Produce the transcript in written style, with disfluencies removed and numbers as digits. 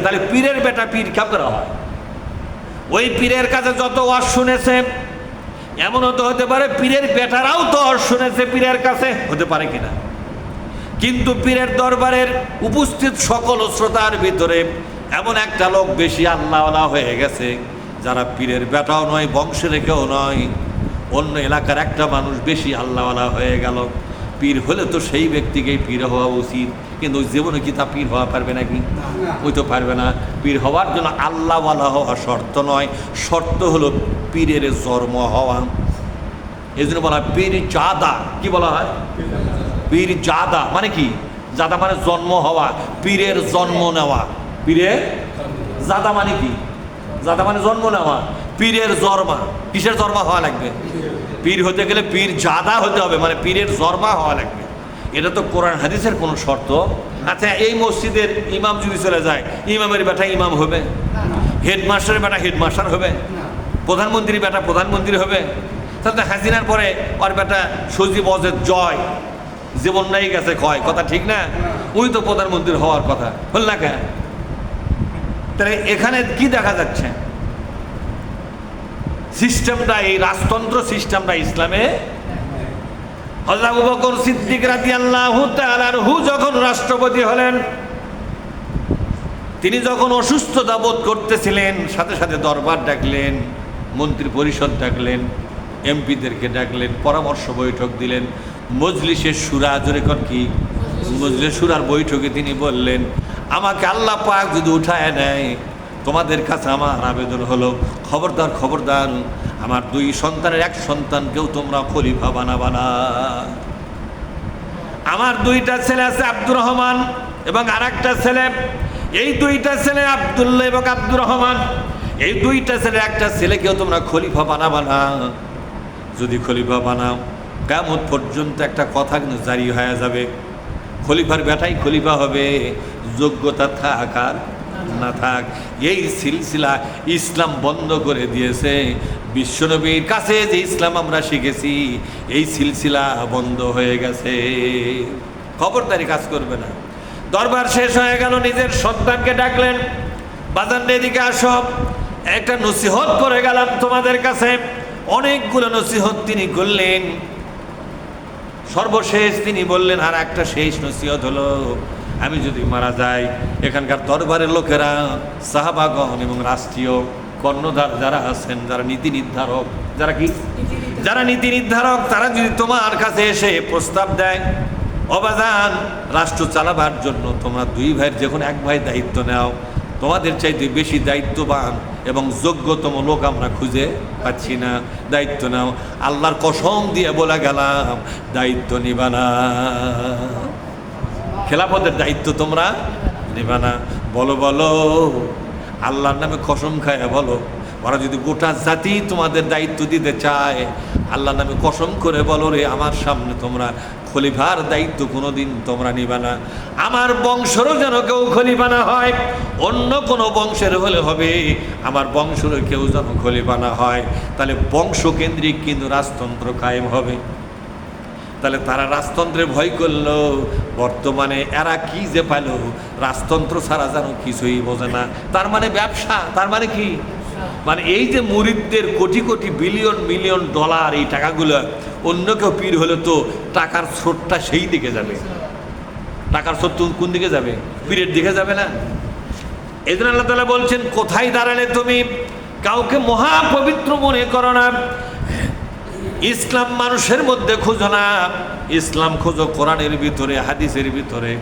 তাহলে পীরের বেটা পীর কেমন করে হয়? ওই পীরের কাছে যত ওয়াজ শুনেছে, এমনও তো হতে পারে পীরের বেটারাও তো ওয়াজ শুনেছে পীরের কাছে, হতে পারে কিনা? কিন্তু পীরের দরবারের উপস্থিত সকল শ্রোতার ভিতরে এমন একটা লোক বেশি আল্লাহওয়ালা হয়ে গেছে, যারা পীরের বেটাও নয়, বংশের কেউ নয়, অন্য এলাকার একটা মানুষ বেশি আল্লাহওয়ালা হয়ে গেল। পীর হলে তো সেই ব্যক্তিকেই পীর হওয়া উচিত, কিন্তু ওই জীবনে কি তা পীর হওয়া পারবে নাকি? ওই তো পারবে না। পীর হওয়ার জন্য আল্লাহওয়ালা হওয়া শর্ত নয়, শর্ত হলো পীরের জন্ম হওয়া। এই জন্য বলা হয় পীর জাদা। কি বলা হয়? পীর জাদা মানে কি? জাদা মানে জন্ম হওয়া, পীরের জন্ম নেওয়া। পীরের জাদা মানে কি? জাদা মানে জন্ম নেওয়া। পীরের জন্মা, কিসের জন্মা হওয়া লাগবে? পীর হতে গেলে পীর জাদা হতে হবে, মানে পীরের জন্মা হওয়া লাগবে। এটা তো কোরআন হাদিসের কোনো শর্ত। আচ্ছা, এই মসজিদের ইমাম যদি চলে যায়, ইমামের বেটা ইমাম হবে? হেডমাস্টারের বেটা হেডমাস্টার হবে? প্রধানমন্ত্রীর বেটা প্রধানমন্ত্রী হবে? তাহলে হাসিনার পরে ওর বেটা সজীব অজেদ জয় জীবন নাই গেছে ক্ষয়, কথা ঠিক না? ওই তো প্রধানমন্ত্রী হওয়ার কথা, হল না কেন? তাহলে এখানে কি দেখা যাচ্ছে? সিস্টেমটা, এই রাজতন্ত্র সিস্টেমটা ইসলামে। হযরত আবু বকর সিদ্দিক রাদিয়াল্লাহু তাআলা আনহু যখন রাষ্ট্রপতি হলেন, তিনি যখন অসুস্থতা বোধ করতেছিলেন, সাথে সাথে দরবার ডাকলেন, মন্ত্রী পরিষদ ডাকলেন, এমপিদেরকে ডাকলেন, পরামর্শ বৈঠক দিলেন। মজলিসের শুরা, জোরে কর কি? মজলিস শুরার বৈঠকে তিনি বললেন, আমাকে আল্লাহ পাক যদি উঠায় নেয়, তোমাদের কাছে আমার আবেদন হলো, খবরদার খবরদার, আমার দুই সন্তানের এক সন্তানকেও তোমরা খলিফা বানাবা না। আমার দুইটা ছেলে আছে, আব্দুর রহমান এবং আর একটা ছেলে। এই দুইটা ছেলে আব্দুল্লাহ এবং আব্দুর রহমান, এই দুইটা ছেলে একটা ছেলেকেও তোমরা খলিফা বানাবা না। যদি খলিফা বানাও, কিয়ামত পর্যন্ত একটা কথা কিন্তু জারি হয়ে যাবে, খলিফার বেটাই খলিফা হবে, যোগ্যতা থাক আর না থাক। এই সিলসিলা ইসলাম বন্ধ করে দিয়েছে। বিশ্বনবীর কাছে যে ইসলাম আমরা শিখেছি, এই সিলসিলা বন্ধ হয়ে গেছে। খবরদারি কাজ করবে না। দরবার শেষ হয়ে গেল, নিজের সন্তানকে ডাকলেন, বাজান এদিকে আসো, একটা নসিহত করে গেলাম তোমাদের কাছে। অনেকগুলো নসিহত তিনি করলেন। সর্বশেষ তিনি বললেন, আর একটা শেষ নসিহত হলো, আমি যদি মারা যাই, এখানকার দরবারের লোকেরা, সাহাবাগণ এবং রাষ্ট্রীয় কর্ণধার যারা আছেন, যারা নীতি নির্ধারক, যারা কি, যারা নীতি নির্ধারক, তারা যদি তোমার কাছে এসে প্রস্তাব দেয়, অবাজান রাষ্ট্র চালাবার জন্য তোমরা দুই ভাইয়ের যে কোনো এক ভাই দায়িত্ব নাও, তোমাদের চাইতে বেশি দায়িত্ববান এবং যোগ্যতম লোক আমরা খুঁজে পাচ্ছি না, দায়িত্ব নাও। আল্লাহর কসম দিয়ে বলে গেলাম, দায়িত্ব নিবা না, খেলাফতের দায়িত্ব তোমরা নিবা না। বলো বলো, আল্লাহর নামে কসম খায় বলো, ওরা যদি গোটা জাতি তোমাদের দায়িত্ব দিতে চায়, আল্লাহর নামে কসম করে বলো, রে আমার সামনে তোমরা খলিফার দায়িত্ব কোনোদিন তোমরা নিবা না। আমার বংশেরও যেন কেউ খলিফা না হয়, অন্য কোনো বংশের হলে হবে, আমার বংশেরও কেউ যেন খলিফা না হয়। তাহলে বংশকেন্দ্রিক কিন্তু রাজতন্ত্র কায়েম হবে। তাহলে তারা রাজতন্ত্রে ভয় করলো, বর্তমানে এরা কি যে পাইল, রাজতন্ত্র ছাড়া যেন কিছুই বোঝে না। তার মানে ব্যবসা, তার মানে কি, মানে এই যে মুরিদদের crore crore billion million dollar, এই টাকাগুলো অন্য কেউ পীর হলে তো টাকার স্রোতটা সেই দিকে যাবে। টাকার স্রোত কোন দিকে যাবে? পীরের দিকে যাবে না। এই জন্য আল্লাহ তাআলা বলছেন, কোথায় দাঁড়ালে তুমি, কাউকে মহাপবিত্র মনে করো না। ইসলাম মানুষের মধ্যে খুঁজো না, ইসলাম খোঁজো কোরআনের ভিতরে, হাদিসের ভিতরে।